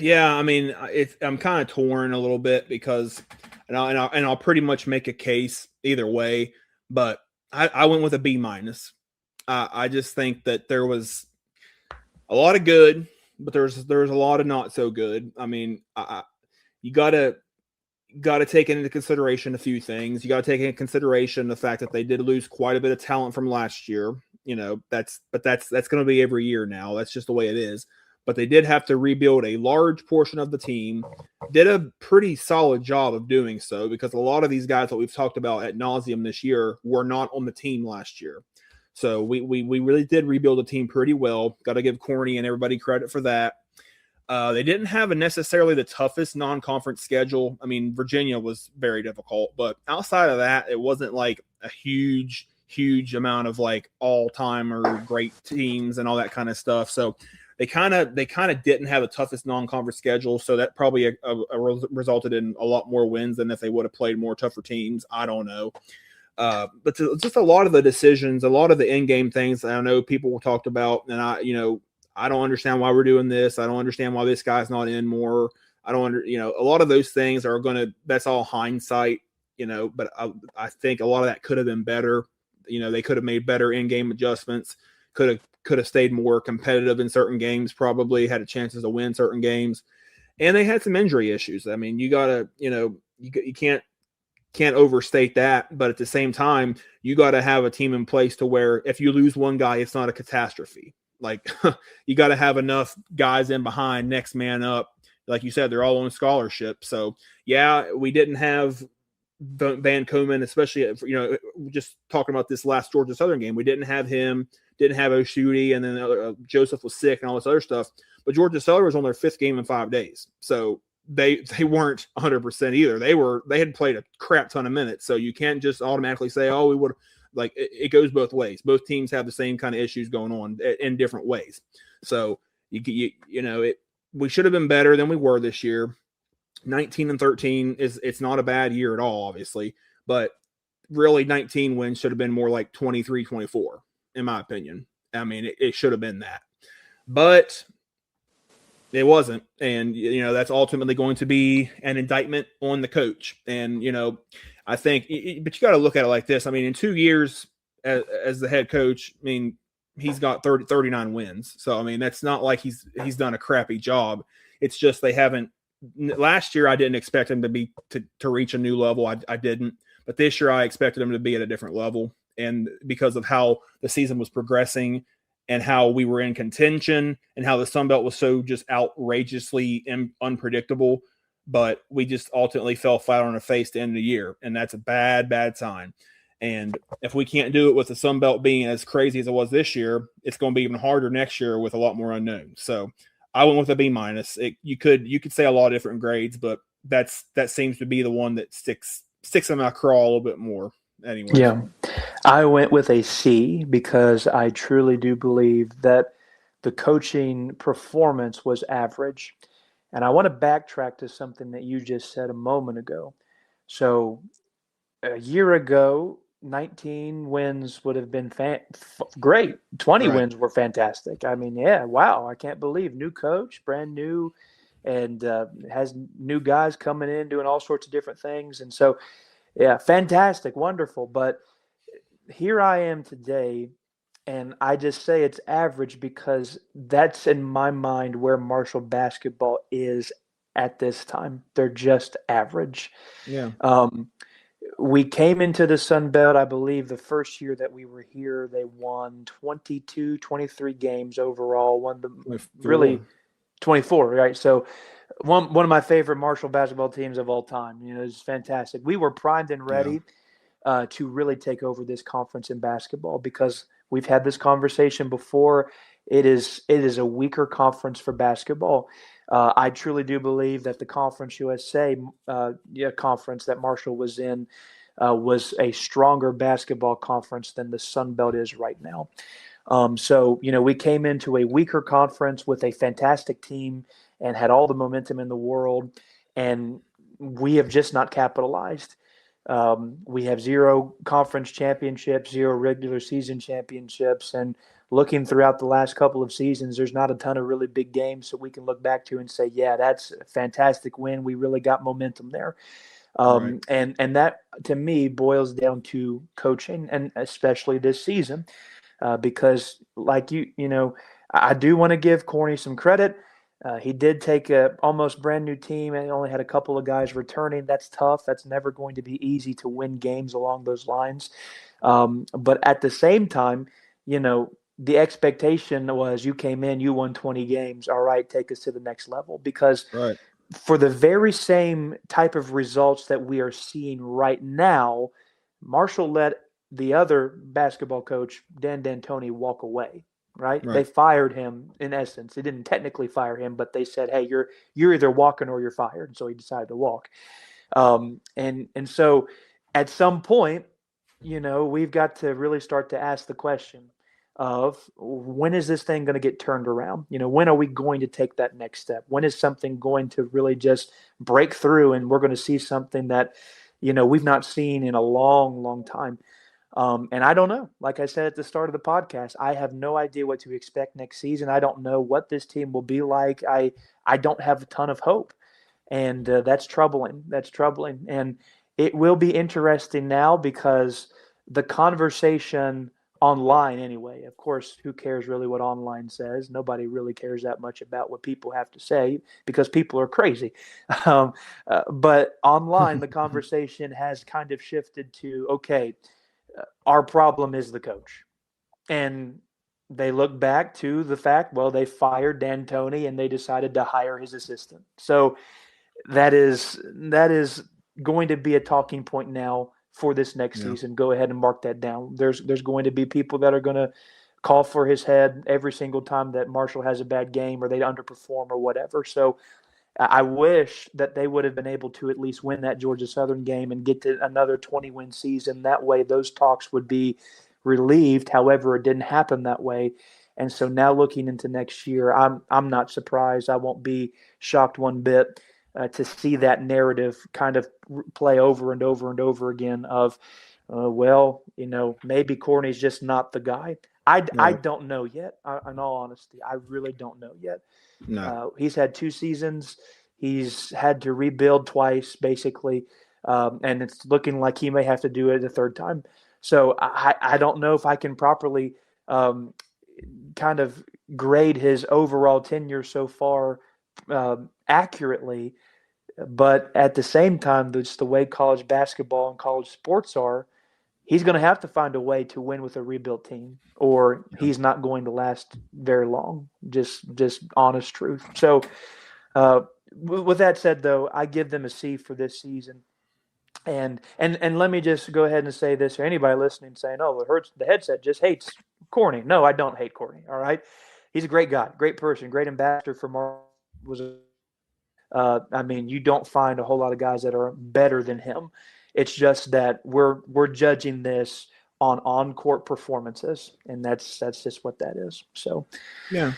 Yeah, I mean, I'm kind of torn a little bit because, and I'll pretty much make a case either way. But I went with a B minus. I just think that there was a lot of good, but there's a lot of not so good. I mean, you gotta take into consideration a few things. You gotta take into consideration the fact that they did lose quite a bit of talent from last year. That's going to be every year now. That's just the way it is. But they did have to rebuild a large portion of the team. Did a pretty solid job of doing so, because a lot of these guys that we've talked about ad nauseum this year were not on the team last year. So we really did rebuild the team pretty well. Got to give Corny and everybody credit for that. They didn't have necessarily the toughest non-conference schedule. I mean, Virginia was very difficult, but outside of that, it wasn't like a huge amount of like all-time or great teams and all that kind of stuff. So they kind of didn't have the toughest non-conference schedule, so that probably resulted in a lot more wins than if they would have played more tougher teams. I don't know. But just a lot of the decisions, a lot of the in-game things that I know people talked about, and I don't understand why we're doing this. I don't understand why this guy's not in more. I don't a lot of those things are that's all hindsight, but I think a lot of that could have been better. They could have made better in-game adjustments, could have stayed more competitive in certain games, probably had a chances to win certain games. And they had some injury issues. I mean, you gotta, you can't overstate that, but at the same time, you got to have a team in place to where if you lose one guy, it's not a catastrophe. Like you got to have enough guys in behind, next man up. Like you said, they're all on scholarship. So yeah, we didn't have Van Komen, especially, just talking about this last Georgia Southern game. We didn't have him, didn't have O'Shooty, and then Joseph was sick and all this other stuff. But Georgia Southern was on their 5th game in 5 days. So they weren't 100% either. They had played a crap ton of minutes. So you can't just automatically say, oh, we would. Like it goes both ways. Both teams have the same kind of issues going on in different ways. So we should have been better than we were this year. 19-13 it's not a bad year at all, obviously, but really 19 wins should have been more like 23-24, in my opinion. I mean, it should have been that, but it wasn't. And, that's ultimately going to be an indictment on the coach. And, I think, but you got to look at it like this. I mean, in 2 years as the head coach, I mean, he's got 39 wins. So, I mean, that's not like he's done a crappy job. It's just they haven't last year I didn't expect them to reach a new level. I didn't, but this year I expected them to be at a different level, and because of how the season was progressing and how we were in contention and how the Sun Belt was so just outrageously unpredictable, but we just ultimately fell flat on our face to end the year, and that's a bad sign. And if we can't do it with the Sun Belt being as crazy as it was this year, it's going to be even harder next year with a lot more unknowns. So I went with a B minus. You could say a lot of different grades, but that seems to be the one that sticks in my craw a little bit more. Anyways. Yeah, I went with a C because I truly do believe that the coaching performance was average. And I want to backtrack to something that you just said a moment ago. So a year ago, 19 wins would have been great. 20 Right. wins were fantastic. I mean, yeah, wow, I can't believe new coach, brand new, and has new guys coming in doing all sorts of different things. And so, yeah, fantastic, wonderful. But here I am today, and I just say it's average because that's in my mind where Marshall basketball is at this time. They're just average. Yeah. We came into the Sun Belt, I believe the first year that we were here, they won 22, 23 games overall, won the 24. really 24, right? So one of my favorite Marshall basketball teams of all time. You know, it's fantastic. We were primed and ready to really take over this conference in basketball because we've had this conversation before. It is a weaker conference for basketball. I truly do believe that the Conference USA conference that Marshall was in was a stronger basketball conference than the Sun Belt is right now. So, you know, we came into a weaker conference with a fantastic team and had all the momentum in the world, and we have just not capitalized. We have 0 conference championships, 0 regular season championships, and looking throughout the last couple of seasons, there's not a ton of really big games that we can look back to and say, yeah, that's a fantastic win. We really got momentum there. Right. And that, to me, boils down to coaching, and especially this season, because like you know, I do want to give Corny some credit. He did take a almost brand new team and only had a couple of guys returning. That's tough. That's never going to be easy to win games along those lines. But at the same time, you know, the expectation was you came in, you won 20 games. All right, take us to the next level. Because Right. for the very same type of results that we are seeing right now, Marshall let the other basketball coach, Dan D'Antoni, walk away. Right? They Right. fired him in essence. They didn't technically fire him, but they said, "Hey, you're either walking or you're fired." And so he decided to walk. And so at some point, you know, we've got to really start to ask the question of when is this thing going to get turned around? You know, when are we going to take that next step? When is something going to really just break through and we're going to see something that, you know, we've not seen in a long, long time? And I don't know. Like I said at the start of the podcast, I have no idea what to expect next season. I don't know what this team will be like. I don't have a ton of hope, and that's troubling. That's troubling, and it will be interesting now because the conversation online, anyway. Of course, who cares really what online says? Nobody really cares that much about what people have to say because people are crazy. But online, the conversation has kind of shifted to okay, our problem is the coach. And they look back to the fact, well, they fired D'Antoni and they decided to hire his assistant. So that is going to be a talking point now for this next season. Go ahead and mark that down. There's going to be people that are going to call for his head every single time that Marshall has a bad game or they underperform or whatever. So I wish that they would have been able to at least win that Georgia Southern game and get to another 20-win season. That way, those talks would be relieved. However, it didn't happen that way. And so now looking into next year, I'm not surprised. I won't be shocked one bit to see that narrative kind of play over and over and over again of, well, you know, maybe Corney's just not the guy. I don't know yet. In all honesty, I really don't know yet. No. He's had 2 seasons. He's had to rebuild twice, basically, and it's looking like he may have to do it a third time. So I don't know if I can properly kind of grade his overall tenure so far accurately. But at the same time, just the way college basketball and college sports are, he's going to have to find a way to win with a rebuilt team, or he's not going to last very long. Just honest truth. So, uh, with that said, though, I give them a C for this season. And let me just go ahead and say this, or anybody listening saying, "Oh, it hurts," the headset just hates Corny. No, I don't hate Corny. All right, he's a great guy, great person, great ambassador for Mark. I mean, you don't find a whole lot of guys that are better than him. It's just that we're judging this on court performances, and that's just what that is. So Yeah.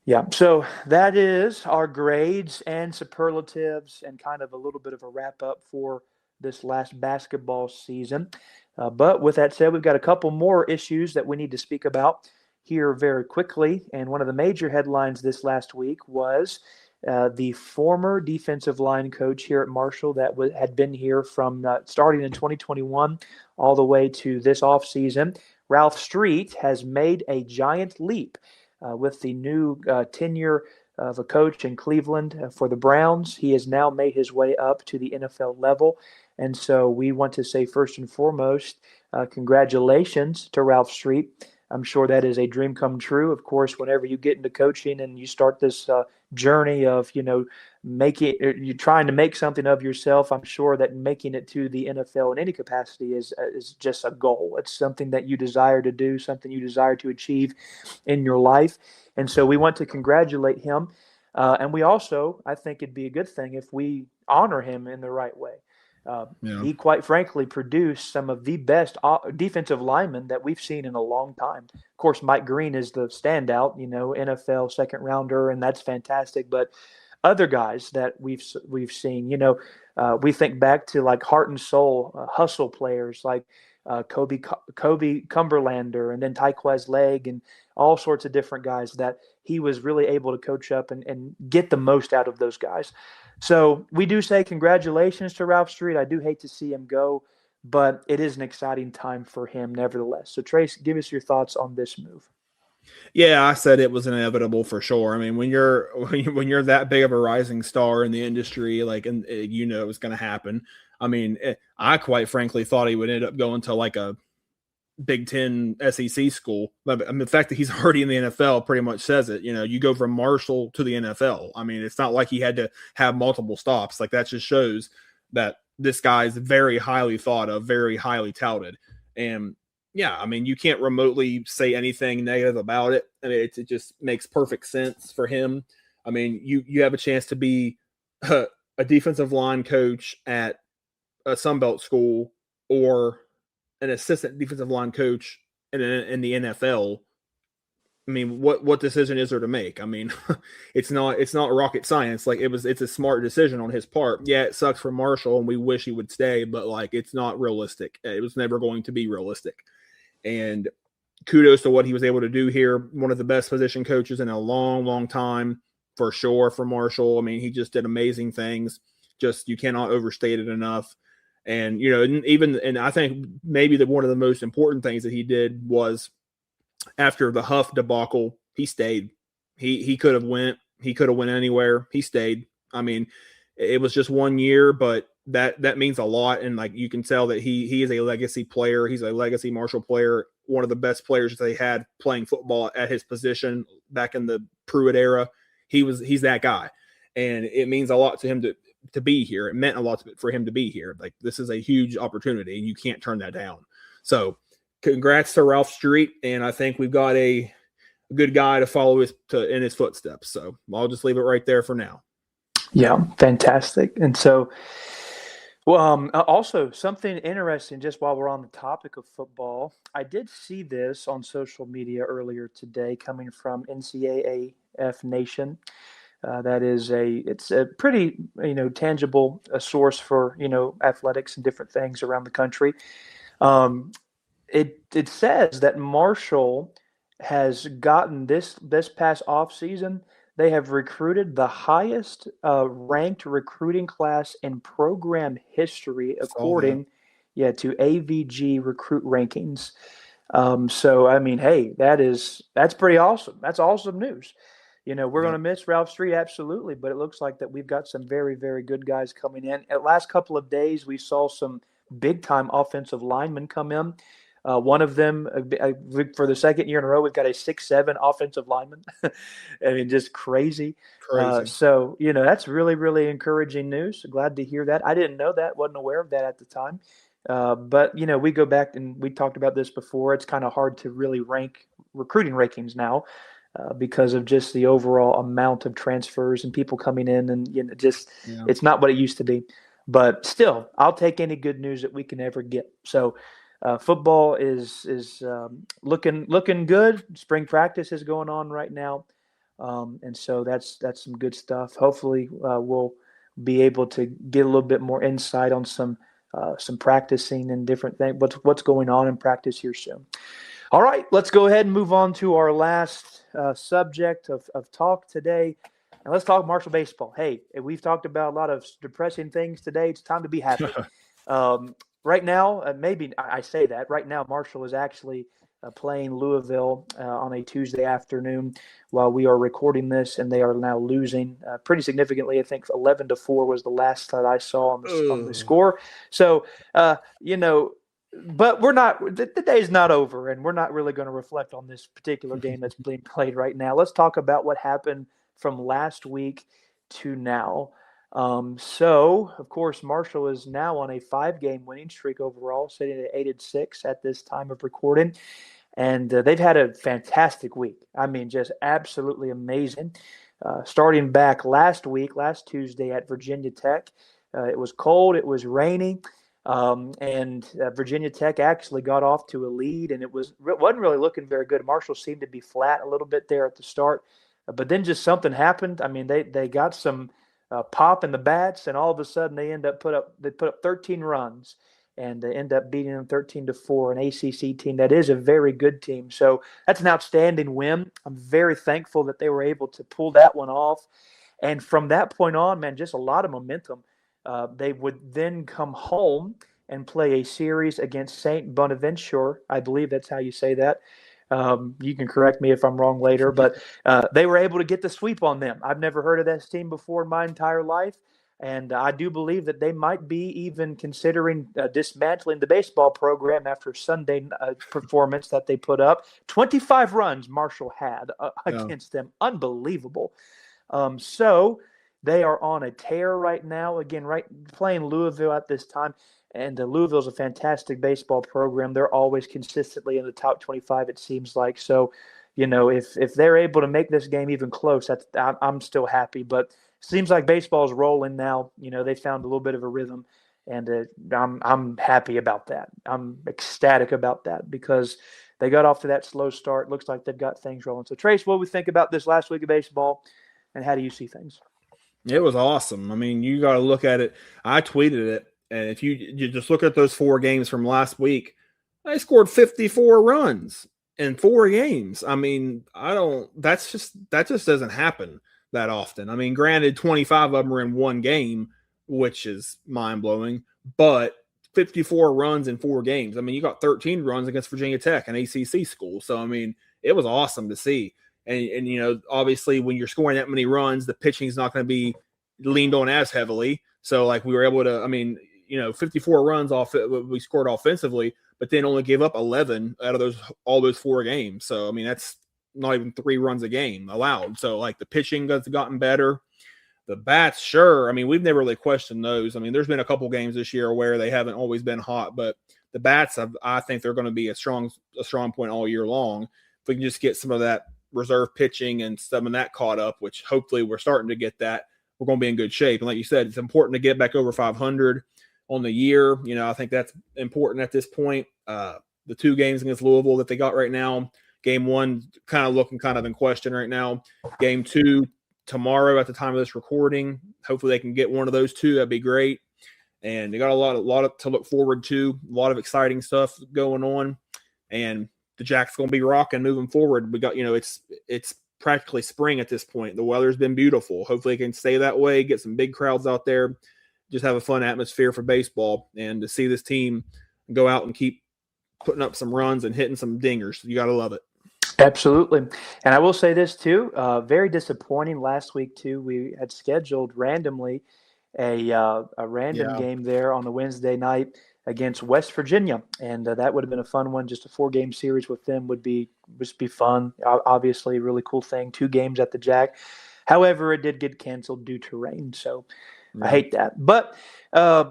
yeah, so that is our grades and superlatives, and kind of a little bit of a wrap up for this last basketball season. But with that said, we've got a couple more issues that we need to speak about here very quickly. And one of the major headlines this last week was the former defensive line coach here at Marshall that had been here from starting in 2021 all the way to this offseason. Ralph Street has made a giant leap with the new tenure of a coach in Cleveland for the Browns. He has now made his way up to the NFL level. And so we want to say, first and foremost, congratulations to Ralph Street. I'm sure that is a dream come true. Of course, whenever you get into coaching and you start this journey of, you're trying to make something of yourself, I'm sure that making it to the NFL in any capacity is just a goal. It's something that you desire to do, something you desire to achieve in your life. And so we want to congratulate him. And we also, I think it'd be a good thing if we honor him in the right way. Yeah. He quite frankly produced some of the best defensive linemen that we've seen in a long time. Of course, Mike Green is the standout, NFL second rounder, and that's fantastic. But other guys that we've seen, we think back to like heart and soul hustle players like Kobe Cumberlander, and then Tyquez Legg, and all sorts of different guys that he was really able to coach up and get the most out of those guys. So we do say congratulations to Ralph Street. I do hate to see him go, but it is an exciting time for him nevertheless. So Trace, give us your thoughts on this move. Yeah, I said it was inevitable for sure. I mean, when you're that big of a rising star in the industry, like, and it was going to happen. I mean, I quite frankly thought he would end up going to like a Big Ten SEC school. But I mean, the fact that he's already in the NFL pretty much says it. You go from Marshall to the NFL. I mean, it's not like he had to have multiple stops. Like, that just shows that this guy is very highly thought of, very highly touted. And yeah, I mean, you can't remotely say anything negative about it. I mean, it just makes perfect sense for him. I mean, you have a chance to be a defensive line coach at a Sunbelt school, or an assistant defensive line coach in the NFL. I mean, what decision is there to make? I mean, it's not rocket science. Like, it's a smart decision on his part. Yeah, it sucks for Marshall, and we wish he would stay, but like, it's not realistic. It was never going to be realistic. And kudos to what he was able to do here. One of the best position coaches in a long, long time, for sure, for Marshall. I mean, he just did amazing things. Just, you cannot overstate it enough. And, and I think maybe one of the most important things that he did was, after the Huff debacle, he stayed. He could have went anywhere. He stayed. I mean, it was just 1 year, but that means a lot. And like, you can tell that he is a legacy player. He's a legacy Marshall player, one of the best players they had playing football at his position back in the Pruitt era. He's that guy. And it means a lot to him to be here. It meant a lot for him to be here. Like, this is a huge opportunity, and you can't turn that down. So congrats to Ralph Street. And I think we've got a good guy to follow in his footsteps. So I'll just leave it right there for now. Yeah, fantastic. And so, well, also something interesting, just while we're on the topic of football, I did see this on social media earlier today, coming from NCAAF Nation. It's a pretty, tangible source for, athletics and different things around the country. It says that Marshall has gotten this past off season. They have recruited the highest ranked recruiting class in program history, according, to AVG recruit rankings. So I mean, hey, that's pretty awesome. That's awesome news. we're going to miss Ralph Street, absolutely, but it looks like that we've got some very, very good guys coming in. At last couple of days, we saw some big-time offensive linemen come in. One of them, for the second year in a row, we've got a 6'7" offensive lineman. I mean, just crazy. So, that's really, really encouraging news. Glad to hear that. I didn't know that, wasn't aware of that at the time. But, we go back and we talked about this before. It's kind of hard to really rank recruiting rankings now because of just the overall amount of transfers and people coming in. And, it's not what it used to be. But still, I'll take any good news that we can ever get. So, football is looking good. Spring practice is going on right now, and so that's some good stuff. Hopefully, we'll be able to get a little bit more insight on some practicing and different things. What's going on in practice here soon. All right, let's go ahead and move on to our last subject of talk today. And let's talk Marshall baseball. Hey, we've talked about a lot of depressing things today. It's time to be happy. Right now, maybe I say that. Right now, Marshall is actually playing Louisville on a Tuesday afternoon while we are recording this, and they are now losing pretty significantly. I think 11-4 was the last that I saw on the score. So, but we're not. The day's not over, and we're not really going to reflect on this particular game that's being played right now. Let's talk about what happened from last week to now. So, of course, Marshall is now on a 5-game winning streak overall, sitting at 8-6 at this time of recording. And they've had a fantastic week. I mean, just absolutely amazing. Starting back last Tuesday at Virginia Tech, it was cold, it was rainy, and Virginia Tech actually got off to a lead, and it wasn't really looking very good. Marshall seemed to be flat a little bit there at the start, but then just something happened. I mean, they got some pop in the bats, and all of a sudden they put up 13 runs, and they end up beating them 13-4, an ACC team that is a very good team. So that's an outstanding win. I'm very thankful that they were able to pull that one off. And from that point on, man, just a lot of momentum. They would then come home and play a series against St. Bonaventure. I believe that's how you say that. You can correct me if I'm wrong later, but they were able to get the sweep on them. I've never heard of this team before in my entire life, and I do believe that they might be even considering dismantling the baseball program after Sunday performance that they put up. 25 runs Marshall had against them. Unbelievable. So they are on a tear right now. Again, playing Louisville at this time. And Louisville's a fantastic baseball program. They're always consistently in the top 25, it seems like. So, if they're able to make this game even close, I'm still happy. But it seems like baseball's rolling now. They found a little bit of a rhythm, and I'm happy about that. I'm ecstatic about that because they got off to that slow start. Looks like they've got things rolling. So, Trace, what do we think about this last week of baseball, and how do you see things? It was awesome. I mean, you got to look at it. I tweeted it. And if you just look at those 4 games from last week, they scored 54 runs in 4 games. I mean, that just doesn't happen that often. I mean, granted, 25 of them are in 1 game, which is mind blowing, but 54 runs in 4 games. I mean, you got 13 runs against Virginia Tech, an ACC school. So, I mean, it was awesome to see. And obviously when you're scoring that many runs, the pitching is not going to be leaned on as heavily. So, like, we were able to, 54 runs off we scored offensively, but then only gave up 11 out of all those 4 games. So, I mean, that's not even 3 runs a game allowed. So, like, the pitching has gotten better. The bats, sure. I mean, we've never really questioned those. I mean, there's been a couple games this year where they haven't always been hot, but the bats, I think they're going to be a strong point all year long. If we can just get some of that reserve pitching and some of that caught up, which hopefully we're starting to get that, we're going to be in good shape. And like you said, it's important to get back over 500 on the year. I think that's important at this point. The 2 games against Louisville that they got right now, game 1 kind of looking kind of in question right now. Game 2 tomorrow at the time of this recording. Hopefully they can get one of those 2. That'd be great. And they got a lot to look forward to. A lot of exciting stuff going on. And the Jack's going to be rocking moving forward. We got, it's practically spring at this point. The weather's been beautiful. Hopefully it can stay that way, get some big crowds out there, just have a fun atmosphere for baseball, and to see this team go out and keep putting up some runs and hitting some dingers. You got to love it. Absolutely. And I will say this too, very disappointing last week too. We had scheduled randomly a random Yeah. game there on the Wednesday night against West Virginia, and that would have been a fun one. Just a 4 game series with them would just be fun. Obviously, a really cool thing. 2 games at the Jack. However, it did get canceled due to rain, so I Yeah. hate that. But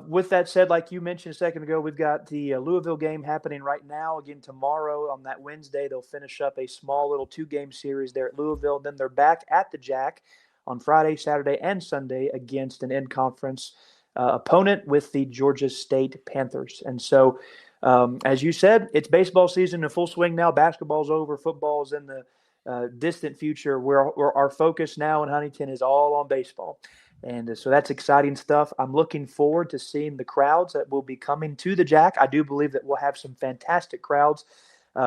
with that said, like you mentioned a second ago, we've got the Louisville game happening right now. Again, tomorrow on that Wednesday, they'll finish up a small little 2 game series there at Louisville. Then they're back at the Jack on Friday, Saturday, and Sunday against an in-conference opponent with the Georgia State Panthers. And so, as you said, it's baseball season in full swing now. Basketball's over. Football's in the distant future. Where our focus now in Huntington is all on baseball. And so that's exciting stuff. I'm looking forward to seeing the crowds that will be coming to the Jack. I do believe that we'll have some fantastic crowds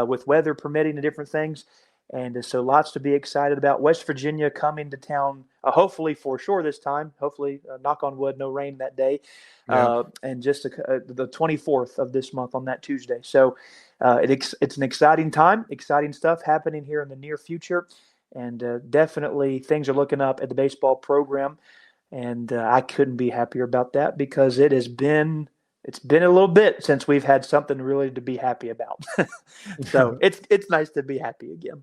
with weather permitting and different things. And so lots to be excited about. West Virginia coming to town, hopefully for sure this time. Hopefully, knock on wood, no rain that day. Yeah. And just the 24th of this month on that Tuesday. So it's an exciting time, exciting stuff happening here in the near future. And definitely things are looking up at the baseball program. And I couldn't be happier about that because it's been a little bit since we've had something really to be happy about. So it's nice to be happy again.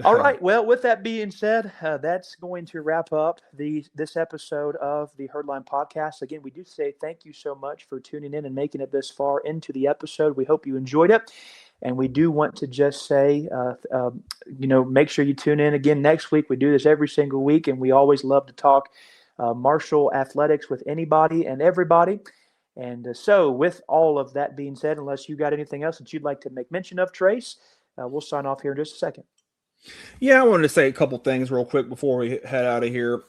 All right. Well, with that being said, that's going to wrap up this episode of the Herdline Podcast. Again, we do say thank you so much for tuning in and making it this far into the episode. We hope you enjoyed it. And we do want to just say, make sure you tune in again next week. We do this every single week, and we always love to talk Marshall athletics with anybody and everybody. And so with all of that being said, unless you got anything else that you'd like to make mention of, Trace, we'll sign off here in just a second. Yeah, I wanted to say a couple things real quick before we head out of here.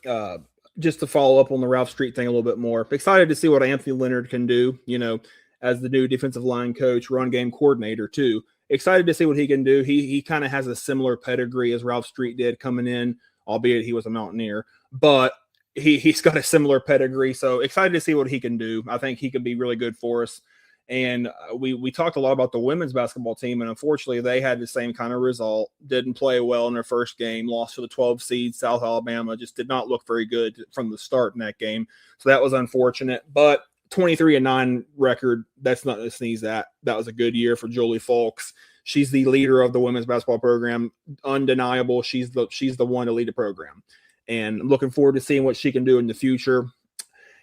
Just to follow up on the Ralph Street thing a little bit more. Excited to see what Anthony Leonard can do, as the new defensive line coach, run game coordinator too. Excited to see what he can do. He kind of has a similar pedigree as Ralph Street did coming in, albeit he was a Mountaineer. But he's got a similar pedigree, so excited to see what he can do. I think he could be really good for us. And we talked a lot about the women's basketball team, and unfortunately they had the same kind of result. Didn't play well in their first game, lost to the 12 seed South Alabama, just did not look very good from the start in that game. So that was unfortunate. But 23-9 record, that's nothing to sneeze at. That was a good year for Jolie Fulks. She's the leader of the women's basketball program. Undeniable. She's the one to lead the program. And I'm looking forward to seeing what she can do in the future.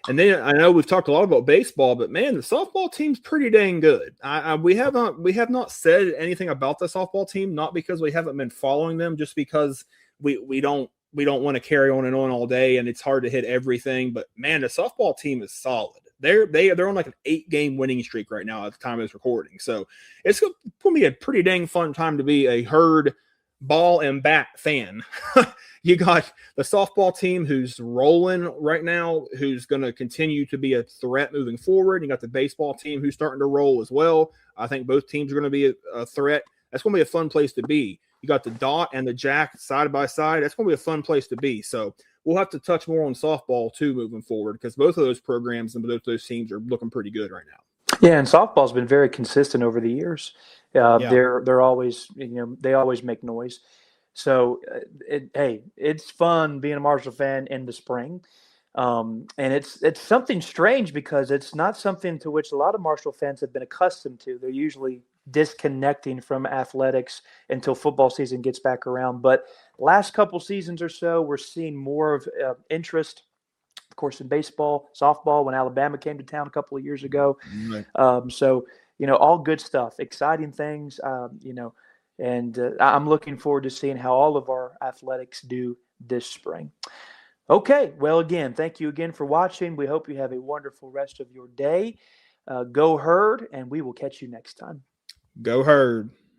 And then I know we've talked a lot about baseball, but man, the softball team's pretty dang good. We have not said anything about the softball team, not because we haven't been following them, just because we don't want to carry on and on all day, and it's hard to hit everything. But man, the softball team is solid. They're on like an 8-game winning streak right now at the time of this recording. So it's going to be a pretty dang fun time to be a Herd ball and bat fan. You got the softball team who's rolling right now, who's going to continue to be a threat moving forward. You got the baseball team who's starting to roll as well. I think both teams are going to be a threat. That's going to be a fun place to be. You got the Dot and the Jack side by side. That's going to be a fun place to be. So we'll have to touch more on softball too moving forward, because both of those programs and both those teams are looking pretty good right now. Yeah, and softball's been very consistent over the years. They're always, they always make noise. So, it's fun being a Marshall fan in the spring. And it's something strange because it's not something to which a lot of Marshall fans have been accustomed to. They're usually disconnecting from athletics until football season gets back around. But last couple seasons or so, we're seeing more of interest, of course, in baseball, softball, when Alabama came to town a couple of years ago. Right. So, all good stuff, exciting things, and I'm looking forward to seeing how all of our athletics do this spring. Okay, well, again, thank you again for watching. We hope you have a wonderful rest of your day. Go Herd, and we will catch you next time. Go Herd.